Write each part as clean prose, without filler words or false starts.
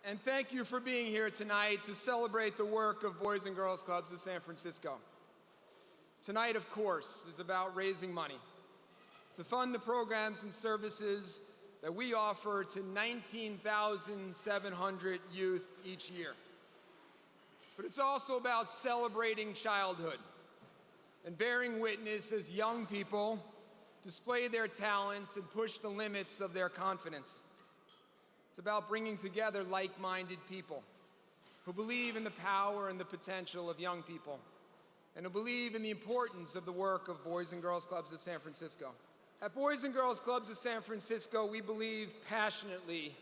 and thank you for being here tonight to celebrate the work of Boys and Girls Clubs of San Francisco. Tonight, of course, is about raising money to fund the programs and services that we offer to 19,700 youth each year. But it's also about celebrating childhood and bearing witness as young people display their talents and push the limits of their confidence. It's about bringing together like-minded people who believe in the power and the potential of young people and who believe in the importance of the work of Boys and Girls Clubs of San Francisco. At Boys and Girls Clubs of San Francisco, we believe passionately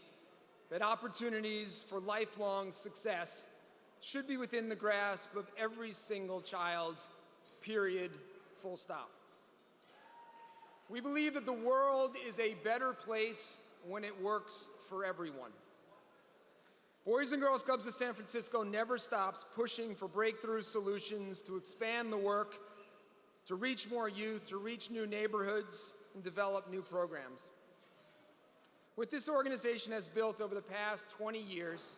that opportunities for lifelong success should be within the grasp of every single child, period, full stop. We believe that the world is a better place when it works for everyone. Boys and Girls Clubs of San Francisco never stops pushing for breakthrough solutions to expand the work, to reach more youth, to reach new neighborhoods, and develop new programs. What this organization has built over the past 20 years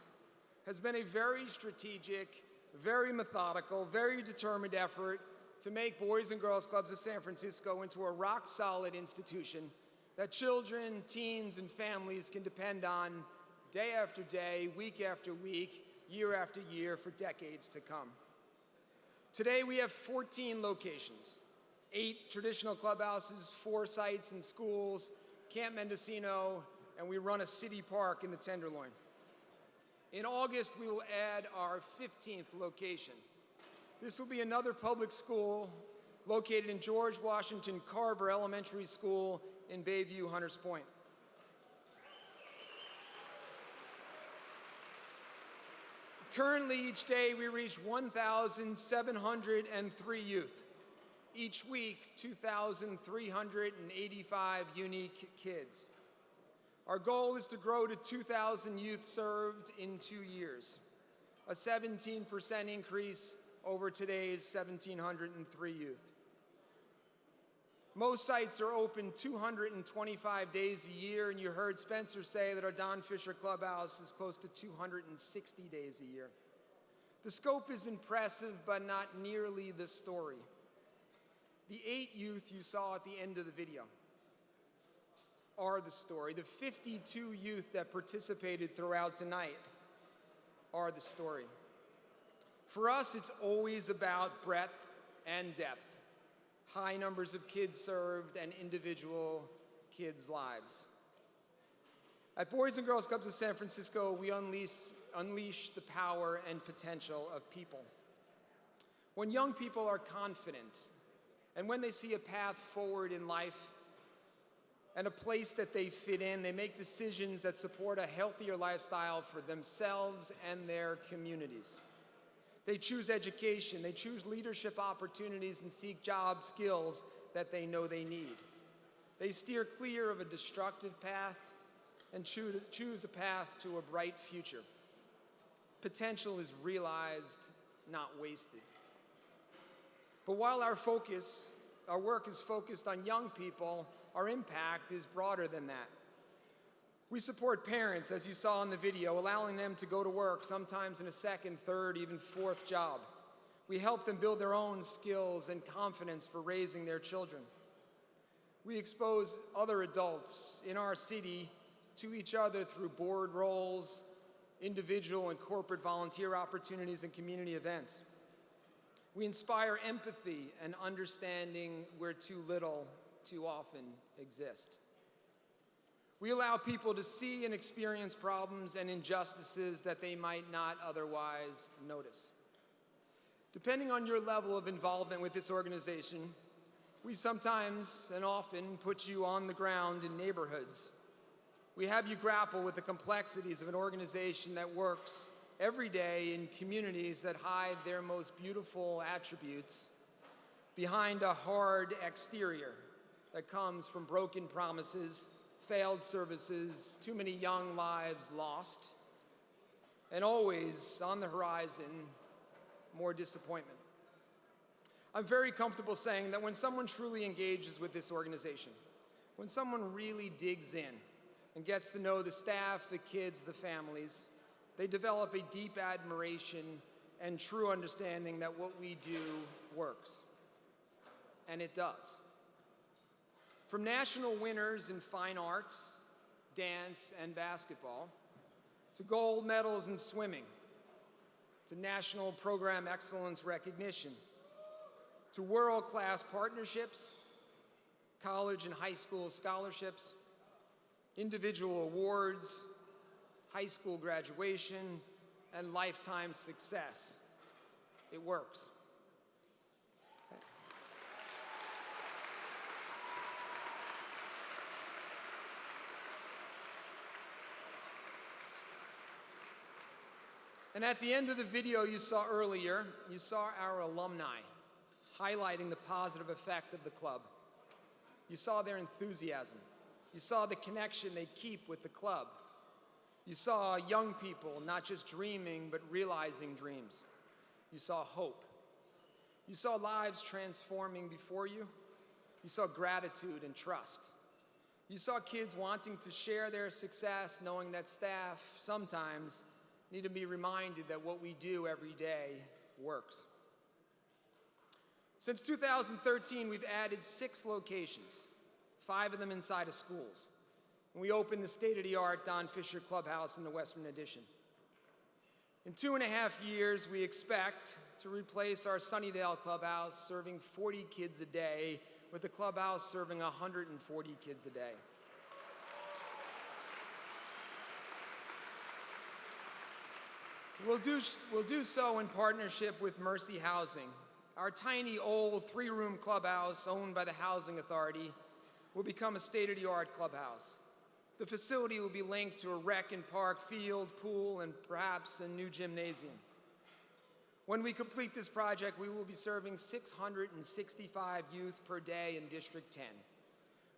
has been a very strategic, very methodical, very determined effort to make Boys and Girls Clubs of San Francisco into a rock-solid institution that children, teens, and families can depend on day after day, week after week, year after year for decades to come. Today we have 14 locations, 8 traditional clubhouses, 4 sites and schools, Camp Mendocino, and we run a city park in the Tenderloin. In August, we will add our 15th location. This will be another public school located in George Washington Carver Elementary School in Bayview, Hunters Point. Currently, each day we reach 1,703 youth. Each week, 2,385 unique kids. Our goal is to grow to 2,000 youth served in 2 years, a 17% increase over today's 1,703 youth. Most sites are open 225 days a year, and you heard Spencer say that our Don Fisher Clubhouse is close to 260 days a year. The scope is impressive, but not nearly the story. The 8 youth you saw at the end of the video are the story. The 52 youth that participated throughout tonight are the story. For us, it's always about breadth and depth, high numbers of kids served and individual kids' lives. At Boys and Girls Clubs of San Francisco, we unleash the power and potential of people. When young people are confident and when they see a path forward in life and a place that they fit in, they make decisions that support a healthier lifestyle for themselves and their communities. They choose education, they choose leadership opportunities, and seek job skills that they know they need. They steer clear of a destructive path and choose a path to a bright future. Potential is realized, not wasted. But while our work is focused on young people, our impact is broader than that. We support parents, as you saw in the video, allowing them to go to work, sometimes in a second, third, even fourth job. We help them build their own skills and confidence for raising their children. We expose other adults in our city to each other through board roles, individual and corporate volunteer opportunities, and community events. We inspire empathy and understanding where too little, too often exist. We allow people to see and experience problems and injustices that they might not otherwise notice. Depending on your level of involvement with this organization, we sometimes and often put you on the ground in neighborhoods. We have you grapple with the complexities of an organization that works every day in communities that hide their most beautiful attributes behind a hard exterior that comes from broken promises, failed services, too many young lives lost, and always on the horizon, more disappointment. I'm very comfortable saying that when someone truly engages with this organization, when someone really digs in and gets to know the staff, the kids, the families, they develop a deep admiration and true understanding that what we do works. And it does. From national winners in fine arts, dance, and basketball, to gold medals in swimming, to national program excellence recognition, to world-class partnerships, college and high school scholarships, individual awards, high school graduation, and lifetime success. It works. And at the end of the video you saw earlier, you saw our alumni highlighting the positive effect of the club. You saw their enthusiasm. You saw the connection they keep with the club. You saw young people not just dreaming, but realizing dreams. You saw hope. You saw lives transforming before you. You saw gratitude and trust. You saw kids wanting to share their success, knowing that staff sometimes need to be reminded that what we do every day works. Since 2013, we've added 6 locations, 5 of them inside of schools. And we opened the state-of-the-art Don Fisher Clubhouse in the Western Addition. In 2.5 years, we expect to replace our Sunnydale Clubhouse, serving 40 kids a day, with the clubhouse serving 140 kids a day. We'll do so in partnership with Mercy Housing. Our tiny old 3-room clubhouse owned by the Housing Authority will become a state-of-the-art clubhouse. The facility will be linked to a rec and park field, pool, and perhaps a new gymnasium. When we complete this project, we will be serving 665 youth per day in District 10,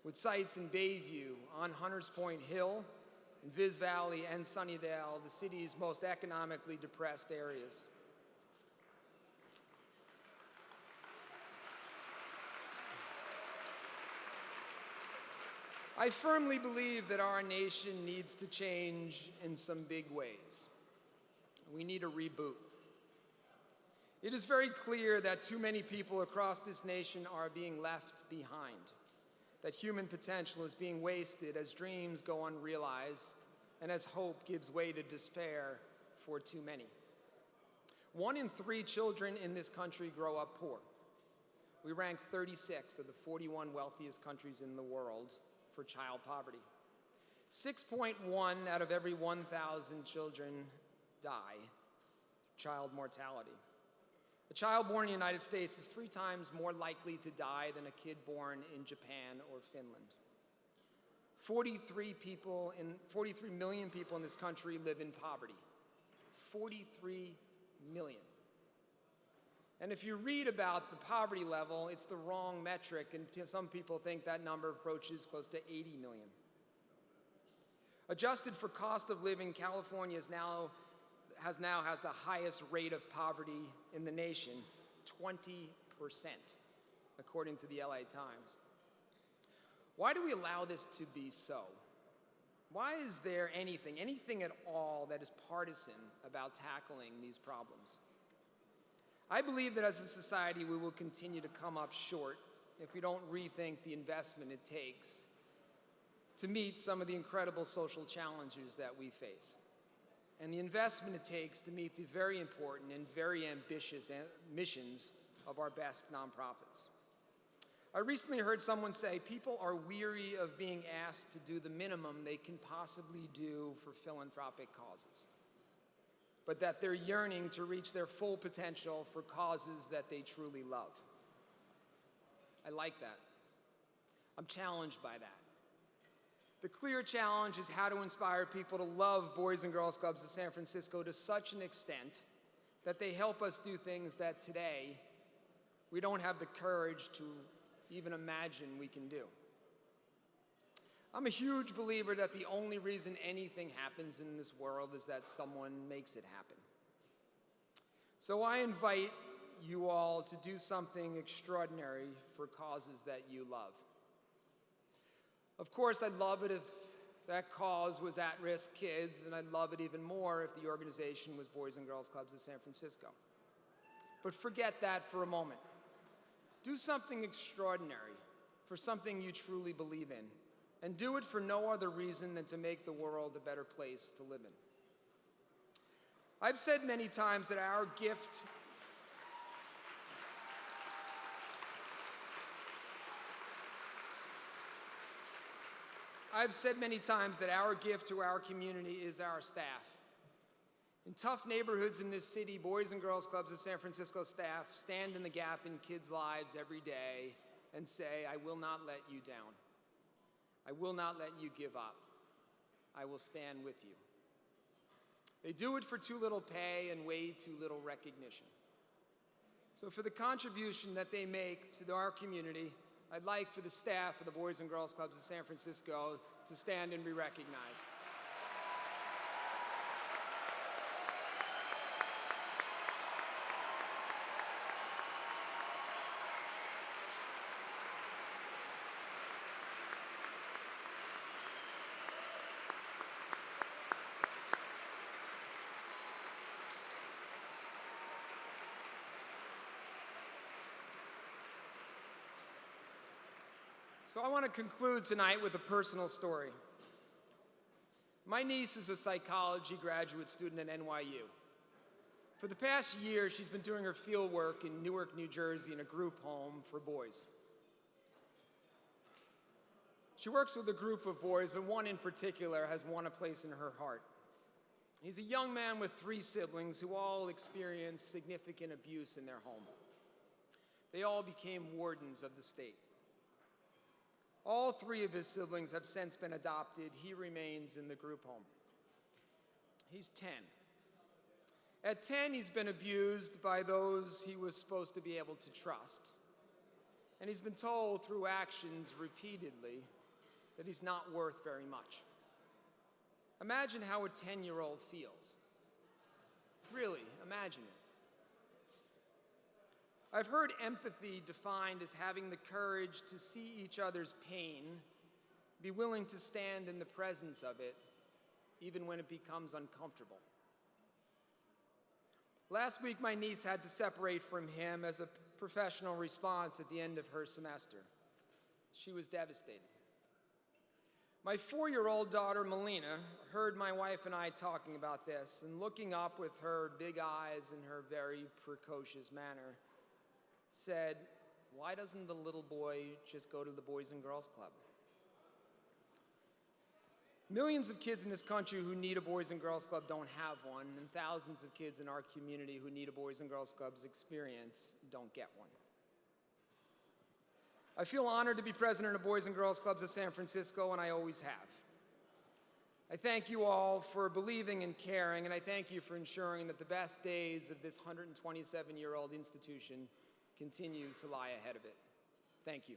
with sites in Bayview, on Hunters Point Hill, in Viz Valley, and Sunnydale, the city's most economically depressed areas. I firmly believe that our nation needs to change in some big ways. We need a reboot. It is very clear that too many people across this nation are being left behind, that human potential is being wasted as dreams go unrealized and as hope gives way to despair for too many. 1 in 3 children in this country grow up poor. We rank 36th of the 41 wealthiest countries in the world for child poverty. 6.1 out of every 1,000 children die, child mortality. A child born in the United States is 3 times more likely to die than a kid born in Japan or Finland. 43 million people in this country live in poverty. 43 million. And if you read about the poverty level, it's the wrong metric, and some people think that number approaches close to 80 million. Adjusted for cost of living, California has the highest rate of poverty in the nation, 20%, according to the LA Times. Why do we allow this to be so? Why is there anything at all that is partisan about tackling these problems? I believe that as a society we will continue to come up short if we don't rethink the investment it takes to meet some of the incredible social challenges that we face, and the investment it takes to meet the very important and very ambitious missions of our best nonprofits. I recently heard someone say people are weary of being asked to do the minimum they can possibly do for philanthropic causes, but that they're yearning to reach their full potential for causes that they truly love. I like that. I'm challenged by that. The clear challenge is how to inspire people to love Boys and Girls Clubs of San Francisco to such an extent that they help us do things that today we don't have the courage to even imagine we can do. I'm a huge believer that the only reason anything happens in this world is that someone makes it happen. So I invite you all to do something extraordinary for causes that you love. Of course, I'd love it if that cause was at-risk kids, and I'd love it even more if the organization was Boys and Girls Clubs of San Francisco. But forget that for a moment. Do something extraordinary for something you truly believe in, and do it for no other reason than to make the world a better place to live in. I've said many times that our gift to our community is our staff. In tough neighborhoods in this city, Boys and Girls Clubs of San Francisco staff stand in the gap in kids' lives every day and say, I will not let you down. I will not let you give up. I will stand with you. They do it for too little pay and way too little recognition. So for the contribution that they make to our community, I'd like for the staff of the Boys and Girls Clubs of San Francisco to stand and be recognized. So I want to conclude tonight with a personal story. My niece is a psychology graduate student at NYU. For the past year, she's been doing her field work in Newark, New Jersey in a group home for boys. She works with a group of boys, but one in particular has won a place in her heart. He's a young man with 3 siblings who all experienced significant abuse in their home. They all became wardens of the state. All 3 of his siblings have since been adopted. He remains in the group home. He's 10. At 10, he's been abused by those he was supposed to be able to trust. And he's been told through actions repeatedly that he's not worth very much. Imagine how a 10-year-old feels. Really, imagine it. I've heard empathy defined as having the courage to see each other's pain, be willing to stand in the presence of it, even when it becomes uncomfortable. Last week, my niece had to separate from him as a professional response at the end of her semester. She was devastated. My 4-year-old daughter, Melina, heard my wife and I talking about this, and looking up with her big eyes and her very precocious manner, said, why doesn't the little boy just go to the Boys and Girls Club? Millions of kids in this country who need a Boys and Girls Club don't have one, and thousands of kids in our community who need a Boys and Girls Club's experience don't get one. I feel honored to be president of Boys and Girls Clubs of San Francisco, and I always have. I thank you all for believing and caring, and I thank you for ensuring that the best days of this 127-year-old institution continue to lie ahead of it. Thank you.